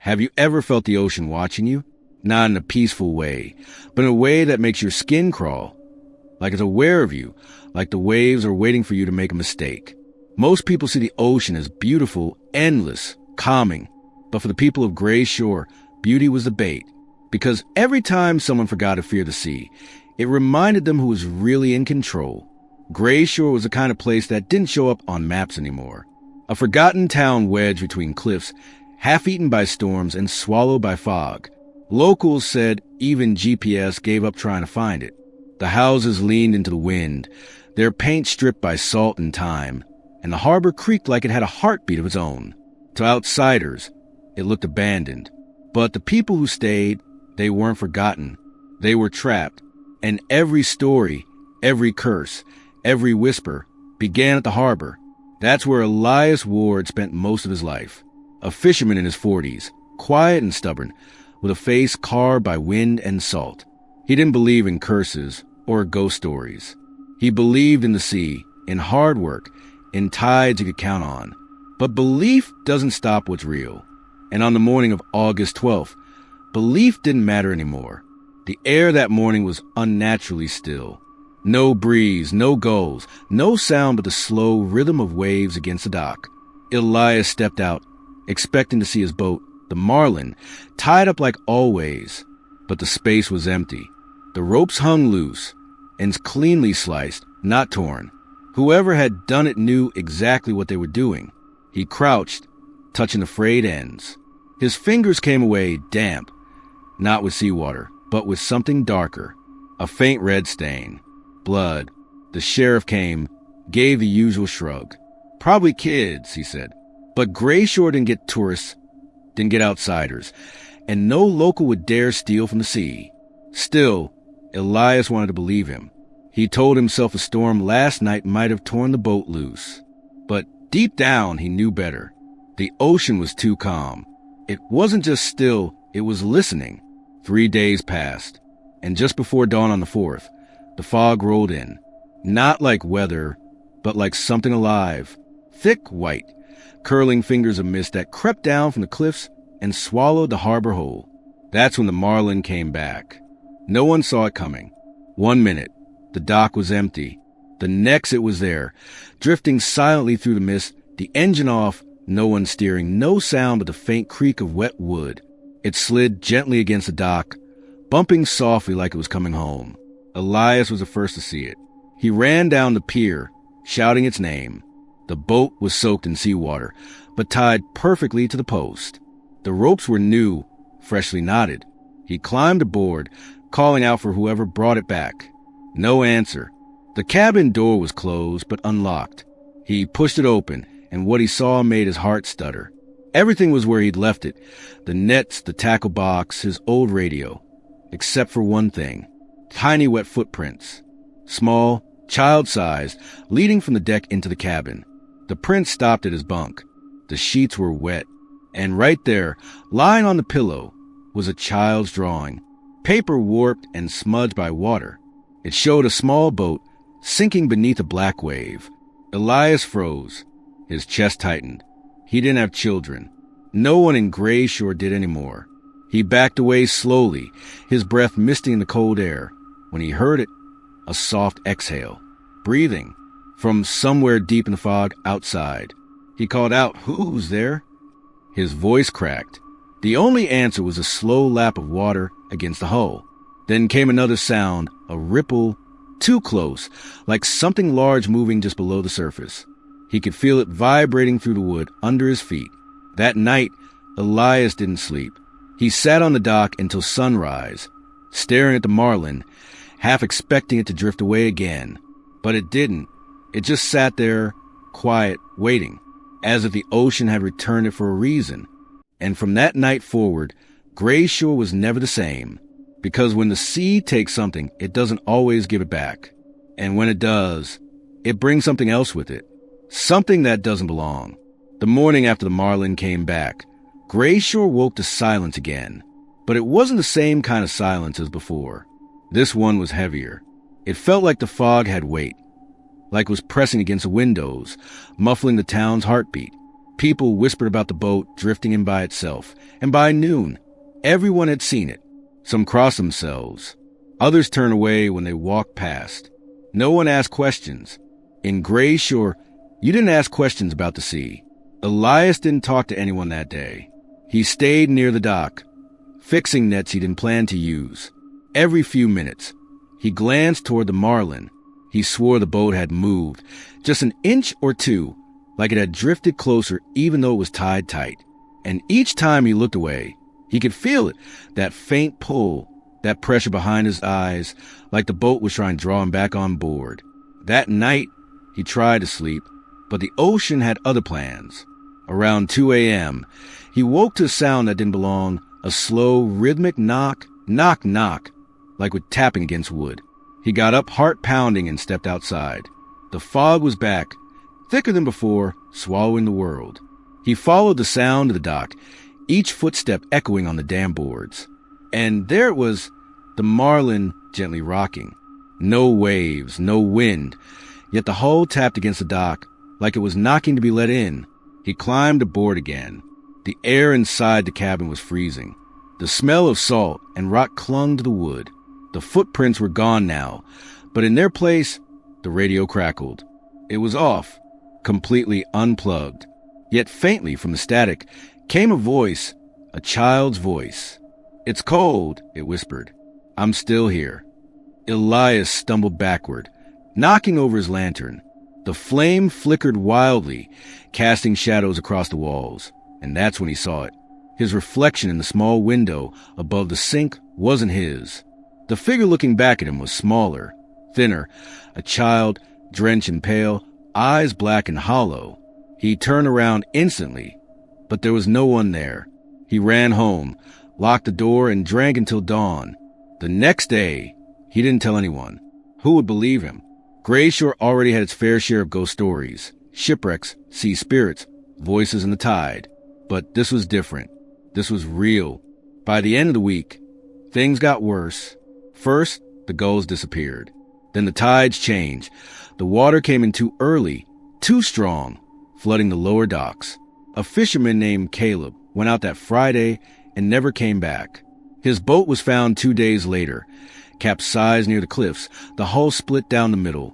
Have you ever felt the ocean watching you? Not in a peaceful way, but in a way that makes your skin crawl. Like it's aware of you, like the waves are waiting for you to make a mistake. Most people see the ocean as beautiful, endless, calming. But for the people of Greyshore, beauty was the bait. Because every time someone forgot to fear the sea, it reminded them who was really in control. Greyshore was the kind of place that didn't show up on maps anymore. A forgotten town wedged between cliffs, half-eaten by storms and swallowed by fog. Locals said even GPS gave up trying to find it. The houses leaned into the wind, their paint stripped by salt and time, and the harbor creaked like it had a heartbeat of its own. To outsiders, it looked abandoned. But the people who stayed, they weren't forgotten. They were trapped. And every story, every curse, every whisper began at the harbor. That's where Elias Ward spent most of his life. A fisherman in his 40s, quiet and stubborn, with a face carved by wind and salt. He didn't believe in curses or ghost stories. He believed in the sea, in hard work, in tides you could count on. But belief doesn't stop what's real. And on the morning of August 12th, belief didn't matter anymore. The air that morning was unnaturally still. No breeze, no gulls, no sound but the slow rhythm of waves against the dock. Elias stepped out, expecting to see his boat, the Marlin, tied up like always. But the space was empty. The ropes hung loose, ends cleanly sliced, not torn. Whoever had done it knew exactly what they were doing. He crouched, touching the frayed ends. His fingers came away damp, not with seawater, but with something darker. A faint red stain. Blood. The sheriff came, gave the usual shrug. Probably kids, he said. But Greyshore didn't get tourists, didn't get outsiders, and no local would dare steal from the sea. Still, Elias wanted to believe him. He told himself a storm last night might have torn the boat loose. But deep down, he knew better. The ocean was too calm. It wasn't just still, it was listening. 3 days passed, and just before dawn on the 4th, the fog rolled in. Not like weather, but like something alive. Thick white, curling fingers of mist that crept down from the cliffs and swallowed the harbor whole. That's when the Marlin came back. No one saw it coming. 1 minute, the dock was empty. The next it was there, drifting silently through the mist, the engine off, no one steering, no sound but the faint creak of wet wood. It slid gently against the dock, bumping softly like it was coming home. Elias was the first to see it. He ran down the pier, shouting its name. The boat was soaked in seawater, but tied perfectly to the post. The ropes were new, freshly knotted. He climbed aboard, calling out for whoever brought it back. No answer. The cabin door was closed, but unlocked. He pushed it open, and what he saw made his heart stutter. Everything was where he'd left it. The nets, the tackle box, his old radio. Except for one thing. Tiny wet footprints. Small, child-sized, leading from the deck into the cabin. The prince stopped at his bunk. The sheets were wet. And right there, lying on the pillow, was a child's drawing. Paper warped and smudged by water. It showed a small boat sinking beneath a black wave. Elias froze. His chest tightened. He didn't have children. No one in Greyshore did anymore. He backed away slowly, his breath misting in the cold air. When he heard it, a soft exhale. Breathing. From somewhere deep in the fog outside. He called out, "Who's there?" His voice cracked. The only answer was a slow lap of water against the hull. Then came another sound, a ripple, too close, like something large moving just below the surface. He could feel it vibrating through the wood under his feet. That night, Elias didn't sleep. He sat on the dock until sunrise, staring at the Marlin, half expecting it to drift away again. But it didn't. It just sat there, quiet, waiting, as if the ocean had returned it for a reason. And from that night forward, Greyshore was never the same. Because when the sea takes something, it doesn't always give it back. And when it does, it brings something else with it. Something that doesn't belong. The morning after the Marlin came back, Greyshore woke to silence again. But it wasn't the same kind of silence as before. This one was heavier. It felt like the fog had weight. Like it was pressing against the windows, muffling the town's heartbeat. People whispered about the boat drifting in by itself, and by noon, everyone had seen it. Some crossed themselves. Others turned away when they walked past. No one asked questions. In Greyshore, you didn't ask questions about the sea. Elias didn't talk to anyone that day. He stayed near the dock, fixing nets he didn't plan to use. Every few minutes, he glanced toward the marlin. He swore the boat had moved, just an inch or two, like it had drifted closer even though it was tied tight. And each time he looked away, he could feel it, that faint pull, that pressure behind his eyes, like the boat was trying to draw him back on board. That night, he tried to sleep, but the ocean had other plans. Around 2 a.m., he woke to a sound that didn't belong, a slow, rhythmic knock, knock, knock, like with tapping against wood. He got up, heart pounding, and stepped outside. The fog was back, thicker than before, swallowing the world. He followed the sound of the dock, each footstep echoing on the dam boards. And there it was, the marlin gently rocking. No waves, no wind, yet the hull tapped against the dock like it was knocking to be let in. He climbed aboard again. The air inside the cabin was freezing. The smell of salt and rock clung to the wood. The footprints were gone now, but in their place, the radio crackled. It was off, completely unplugged. Yet faintly from the static came a voice, a child's voice. "It's cold," it whispered. "I'm still here." Elias stumbled backward, knocking over his lantern. The flame flickered wildly, casting shadows across the walls, and that's when he saw it. His reflection in the small window above the sink wasn't his. The figure looking back at him was smaller, thinner, a child, drenched and pale, eyes black and hollow. He turned around instantly, but there was no one there. He ran home, locked the door, and drank until dawn. The next day, he didn't tell anyone. Who would believe him? Greyshore already had its fair share of ghost stories, shipwrecks, sea spirits, voices in the tide. But this was different. This was real. By the end of the week, things got worse. First, the gulls disappeared. Then the tides changed. The water came in too early, too strong, flooding the lower docks. A fisherman named Caleb went out that Friday and never came back. His boat was found 2 days later, capsized near the cliffs, the hull split down the middle,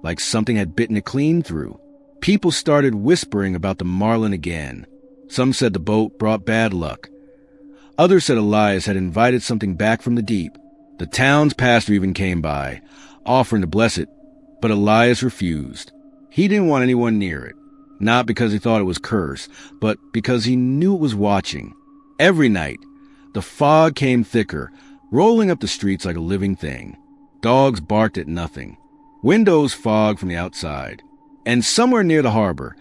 like something had bitten it clean through. People started whispering about the marlin again. Some said the boat brought bad luck. Others said Elias had invited something back from the deep. The town's pastor even came by, offering to bless it, but Elias refused. He didn't want anyone near it, not because he thought it was cursed, but because he knew it was watching. Every night, the fog came thicker, rolling up the streets like a living thing. Dogs barked at nothing. Windows fogged from the outside. And somewhere near the harbor,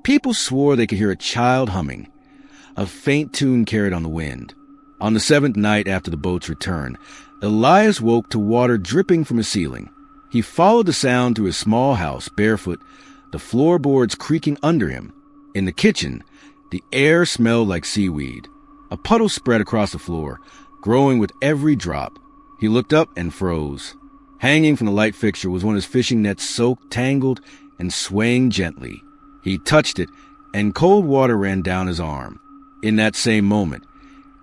people swore they could hear a child humming, a faint tune carried on the wind. On the 7th night after the boat's return, Elias woke to water dripping from his ceiling. He followed the sound through his small house, barefoot, the floorboards creaking under him. In the kitchen, the air smelled like seaweed. A puddle spread across the floor, growing with every drop. He looked up and froze. Hanging from the light fixture was one of his fishing nets, soaked, tangled, and swaying gently. He touched it, and cold water ran down his arm. In that same moment,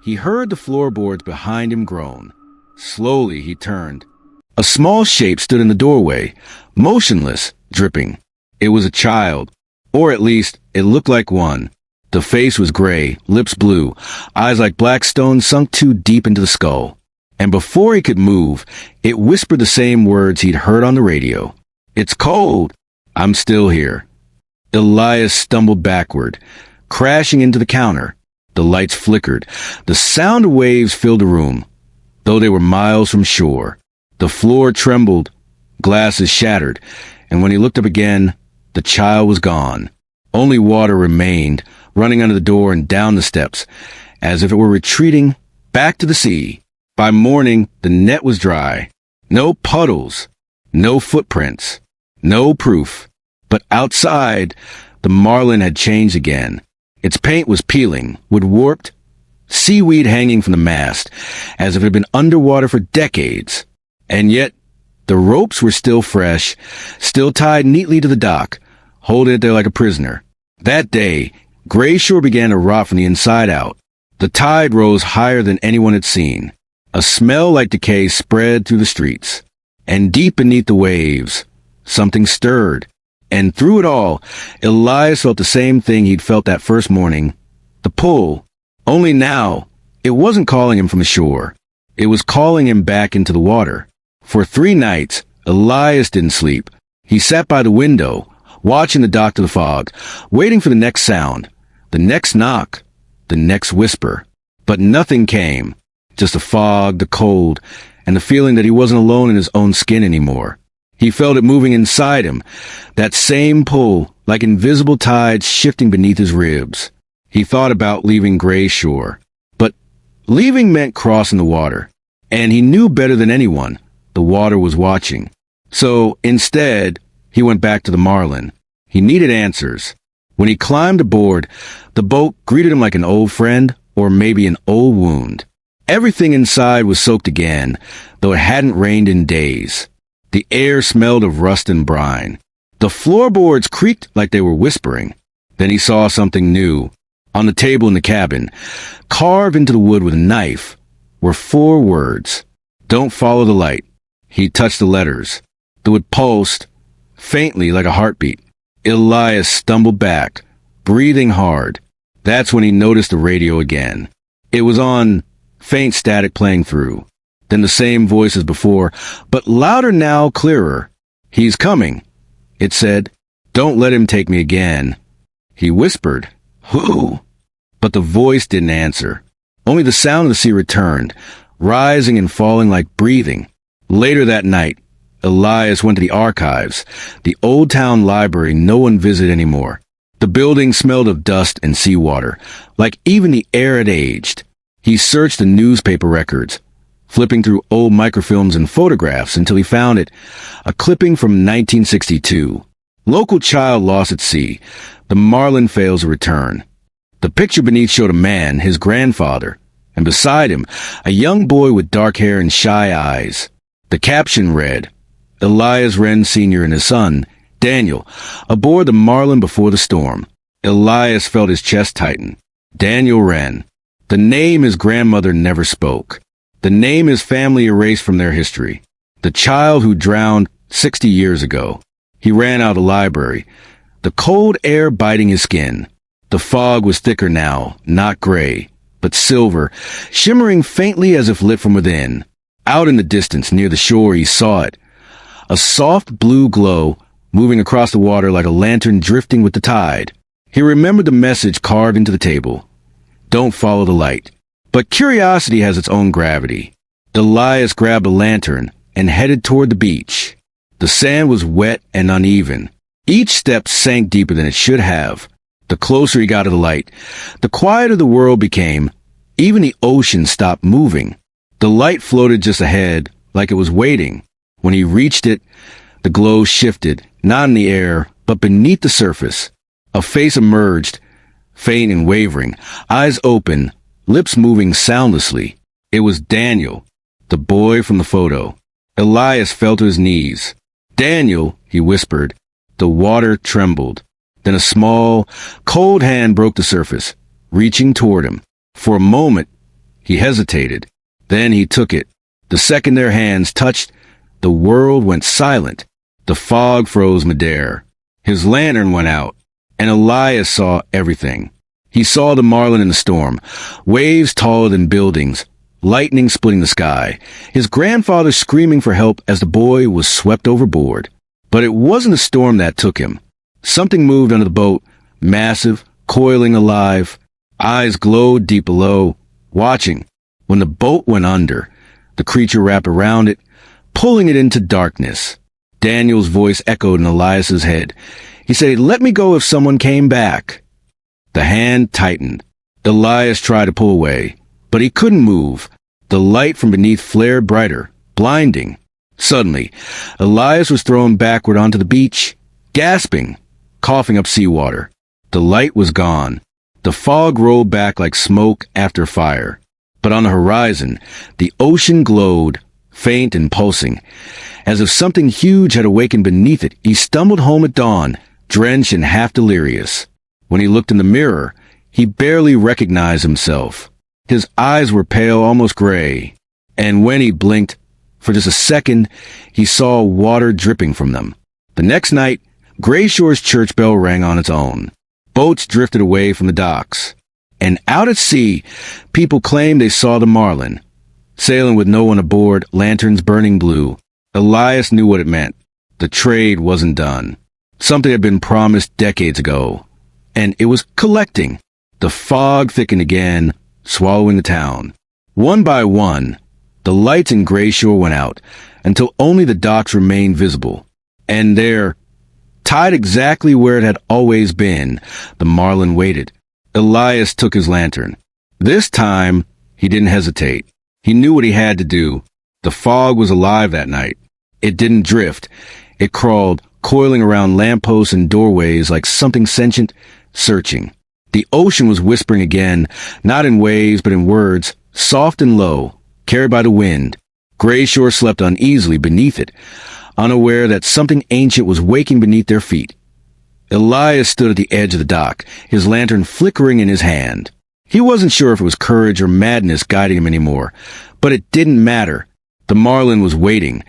he heard the floorboards behind him groan. Slowly he turned. A small shape stood in the doorway, motionless, dripping. It was a child, or at least it looked like one. The face was gray, lips blue, eyes like black stones sunk too deep into the skull. And before he could move, it whispered the same words he'd heard on the radio. "It's cold. I'm still here." Elias stumbled backward, crashing into the counter. The lights flickered. The sound of waves filled the room, though they were miles from shore. The floor trembled, glasses shattered, and when he looked up again, the child was gone. Only water remained, running under the door and down the steps, as if it were retreating back to the sea. By morning, the net was dry. No puddles, no footprints, no proof. But outside, the marlin had changed again. Its paint was peeling, wood warped, seaweed hanging from the mast, as if it had been underwater for decades. And yet, the ropes were still fresh, still tied neatly to the dock, holding it there like a prisoner. That day, Greyshore began to rot from the inside out. The tide rose higher than anyone had seen. A smell like decay spread through the streets. And deep beneath the waves, something stirred. And through it all, Elias felt the same thing he'd felt that first morning. The pull. Only now, it wasn't calling him from the shore. It was calling him back into the water. For 3 nights, Elias didn't sleep. He sat by the window, watching the dock to the fog, waiting for the next sound, the next knock, the next whisper. But nothing came. Just the fog, the cold, and the feeling that he wasn't alone in his own skin anymore. He felt it moving inside him, that same pull, like invisible tides shifting beneath his ribs. He thought about leaving Greyshore. But leaving meant crossing the water, and he knew better than anyone the water was watching. So, instead, he went back to the Marlin. He needed answers. When he climbed aboard, the boat greeted him like an old friend, or maybe an old wound. Everything inside was soaked again, though it hadn't rained in days. The air smelled of rust and brine. The floorboards creaked like they were whispering. Then he saw something new. On the table in the cabin, carved into the wood with a knife, were 4 words. Don't follow the light. He touched the letters. The wood pulsed, faintly like a heartbeat. Elias stumbled back, breathing hard. That's when he noticed the radio again. It was on, faint static playing through. Then the same voice as before, but louder now, clearer. He's coming, it said. Don't let him take me again. He whispered, who? But the voice didn't answer. Only the sound of the sea returned, rising and falling like breathing. Later that night, Elias went to the archives, the old town library no one visited anymore. The building smelled of dust and seawater, like even the air had aged. He searched the newspaper records, flipping through old microfilms and photographs until he found it, a clipping from 1962. Local child lost at sea. The Marlin fails to return. The picture beneath showed a man, his grandfather, and beside him, a young boy with dark hair and shy eyes. The caption read, Elias Wren Sr. and his son, Daniel, aboard the Marlin before the storm. Elias felt his chest tighten. Daniel Wren. The name his grandmother never spoke. The name his family erased from their history. The child who drowned 60 years ago. He ran out of the library, the cold air biting his skin. The fog was thicker now, not gray, but silver, shimmering faintly as if lit from within. Out in the distance, near the shore, he saw it. A soft blue glow, moving across the water like a lantern drifting with the tide. He remembered the message carved into the table. Don't follow the light. But curiosity has its own gravity. Elias grabbed a lantern and headed toward the beach. The sand was wet and uneven. Each step sank deeper than it should have. The closer he got to the light, the quieter the world became. Even the ocean stopped moving. The light floated just ahead, like it was waiting. When he reached it, the glow shifted, not in the air, but beneath the surface. A face emerged, faint and wavering, eyes open, lips moving soundlessly. It was Daniel, the boy from the photo. Elias fell to his knees. Daniel, he whispered. The water trembled. Then a small, cold hand broke the surface, reaching toward him. For a moment, he hesitated. Then he took it. The second their hands touched, the world went silent. The fog froze midair. His lantern went out, and Elias saw everything. He saw the Marlin in the storm, waves taller than buildings, lightning splitting the sky, his grandfather screaming for help as the boy was swept overboard. But it wasn't the storm that took him. Something moved under the boat, massive, coiling alive. Eyes glowed deep below, watching. When the boat went under, the creature wrapped around it, pulling it into darkness. Daniel's voice echoed in Elias's head. He said, "Let me go if someone came back." The hand tightened. Elias tried to pull away, but he couldn't move. The light from beneath flared brighter, blinding. Suddenly, Elias was thrown backward onto the beach, gasping, coughing up seawater. The light was gone. The fog rolled back like smoke after fire. But on the horizon, the ocean glowed, faint and pulsing. As if something huge had awakened beneath it, he stumbled home at dawn, drenched and half delirious. When he looked in the mirror, he barely recognized himself. His eyes were pale, almost gray, and when he blinked, for just a second, he saw water dripping from them. The next night, Greyshore's church bell rang on its own. Boats drifted away from the docks. And out at sea, people claimed they saw the Marlin. Sailing with no one aboard, lanterns burning blue. Elias knew what it meant. The trade wasn't done. Something had been promised decades ago. And it was collecting. The fog thickened again, swallowing the town. One by one, the lights in Greyshore went out, until only the docks remained visible. And there, tied exactly where it had always been, the Marlin waited. Elias took his lantern. This time, he didn't hesitate. He knew what he had to do. The fog was alive that night. It didn't drift. It crawled, coiling around lampposts and doorways like something sentient, searching. The ocean was whispering again, not in waves but in words, soft and low, carried by the wind. Greyshore slept uneasily beneath it, unaware that something ancient was waking beneath their feet. Elias stood at the edge of the dock, his lantern flickering in his hand. He wasn't sure if it was courage or madness guiding him anymore, but it didn't matter. The Marlin was waiting,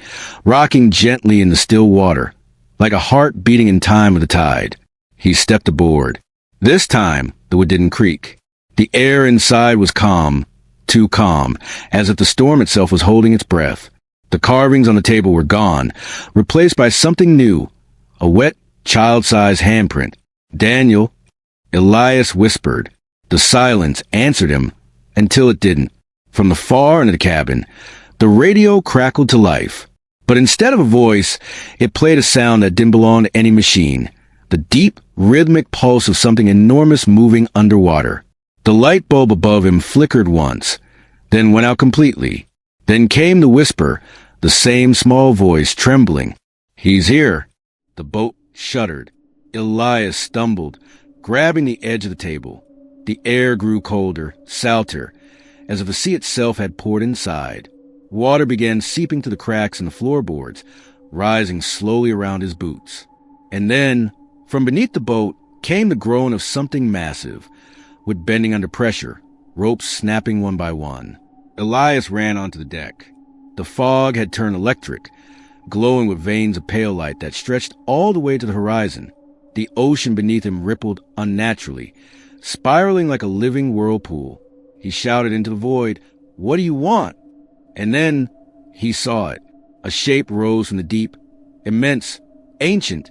rocking gently in the still water, like a heart beating in time with the tide. He stepped aboard. This time, the wood didn't creak. The air inside was calm, too calm, as if the storm itself was holding its breath. The carvings on the table were gone, replaced by something new, a wet, child-sized handprint. Daniel, Elias whispered. The silence answered him, until it didn't. From the far end of the cabin, the radio crackled to life. But instead of a voice, it played a sound that didn't belong to any machine. The deep, rhythmic pulse of something enormous moving underwater. The light bulb above him flickered once, then went out completely. Then came the whisper, the same small voice trembling. "He's here." The boat shuddered. Elias stumbled, grabbing the edge of the table. The air grew colder, salter, as if the sea itself had poured inside. Water began seeping through the cracks in the floorboards, rising slowly around his boots. And then, from beneath the boat, came the groan of something massive, with bending under pressure, ropes snapping one by one. Elias ran onto the deck. The fog had turned electric, glowing with veins of pale light that stretched all the way to the horizon. The ocean beneath him rippled unnaturally, spiraling like a living whirlpool. He shouted into the void, "What do you want?" And then he saw it. A shape rose from the deep, immense, ancient,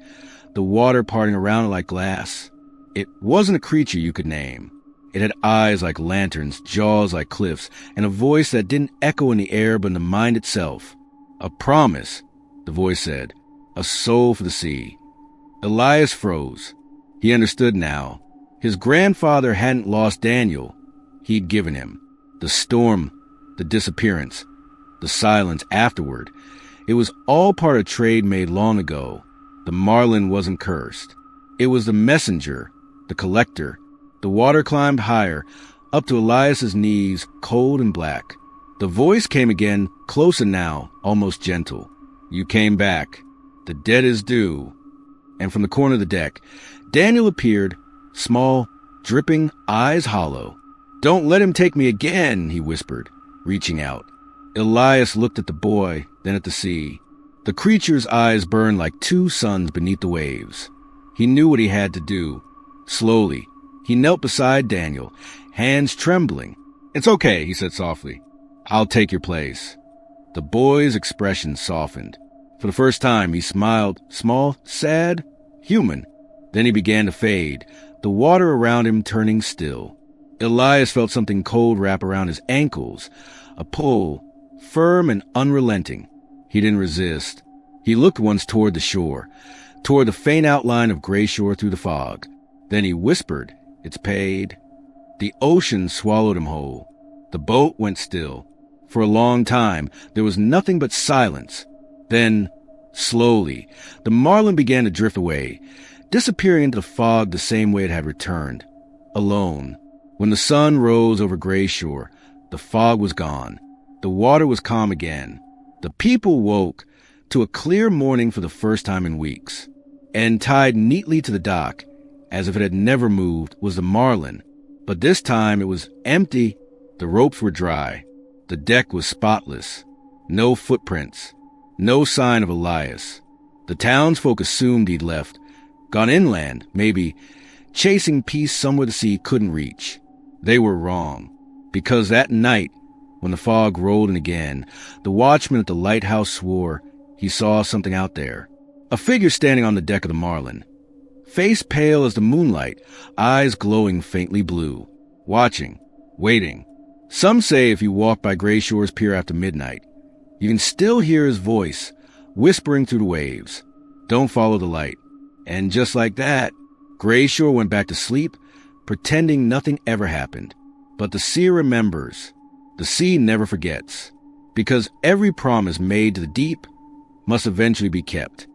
the water parting around it like glass. It wasn't a creature you could name. It had eyes like lanterns, jaws like cliffs, and a voice that didn't echo in the air but in the mind itself. "A promise," the voice said. "A soul for the sea." Elias froze. He understood now. His grandfather hadn't lost Daniel. He'd given him. The storm, the disappearance, the silence afterward. It was all part of a trade made long ago. The Marlin wasn't cursed. It was the messenger, the collector. The water climbed higher, up to Elias's knees, cold and black. The voice came again, closer now, almost gentle. "You came back. The debt is due." And from the corner of the deck, Daniel appeared, small, dripping, eyes hollow. "Don't let him take me again," he whispered, reaching out. Elias looked at the boy, then at the sea. The creature's eyes burned like two suns beneath the waves. He knew what he had to do. Slowly, he knelt beside Daniel, hands trembling. "It's okay," he said softly. "I'll take your place." The boy's expression softened. For the first time, he smiled, small, sad, human. Then he began to fade, the water around him turning still. Elias felt something cold wrap around his ankles, a pull, firm and unrelenting. He didn't resist. He looked once toward the shore, toward the faint outline of Greyshore through the fog. Then he whispered, "It's paid." The ocean swallowed him whole. The boat went still. For a long time, there was nothing but silence. Then, slowly, the Marlin began to drift away, disappearing into the fog the same way it had returned, alone. When the sun rose over Greyshore, the fog was gone. The water was calm again. The people woke to a clear morning for the first time in weeks. And tied neatly to the dock, as if it had never moved, was the Marlin. But this time it was empty. The ropes were dry. The deck was spotless. No footprints. No sign of Elias. The townsfolk assumed he'd left, gone inland, maybe, chasing peace somewhere the sea couldn't reach. They were wrong, because that night, when the fog rolled in again, the watchman at the lighthouse swore he saw something out there. A figure standing on the deck of the Marlin, face pale as the moonlight, eyes glowing faintly blue, watching, waiting. Some say if you walk by Greyshore's pier after midnight, you can still hear his voice whispering through the waves, "Don't follow the light." And just like that, Greyshore went back to sleep, pretending nothing ever happened. But the sea remembers. The sea never forgets, because every promise made to the deep must eventually be kept.